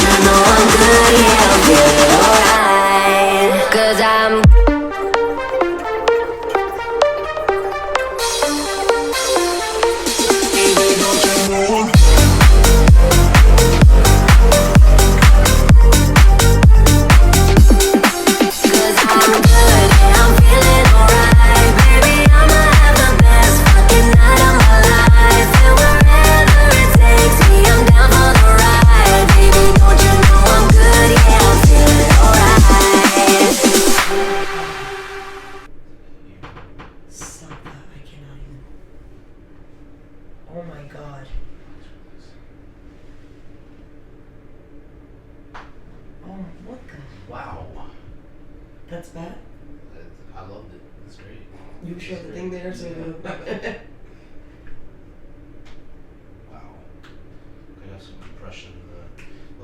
you know I'm good, yeah, I'm feeling alright. 'Cause I'm Oh my god. Oh, what the? Wow. That's bad? I loved it. It's great. You showed the thing there, so.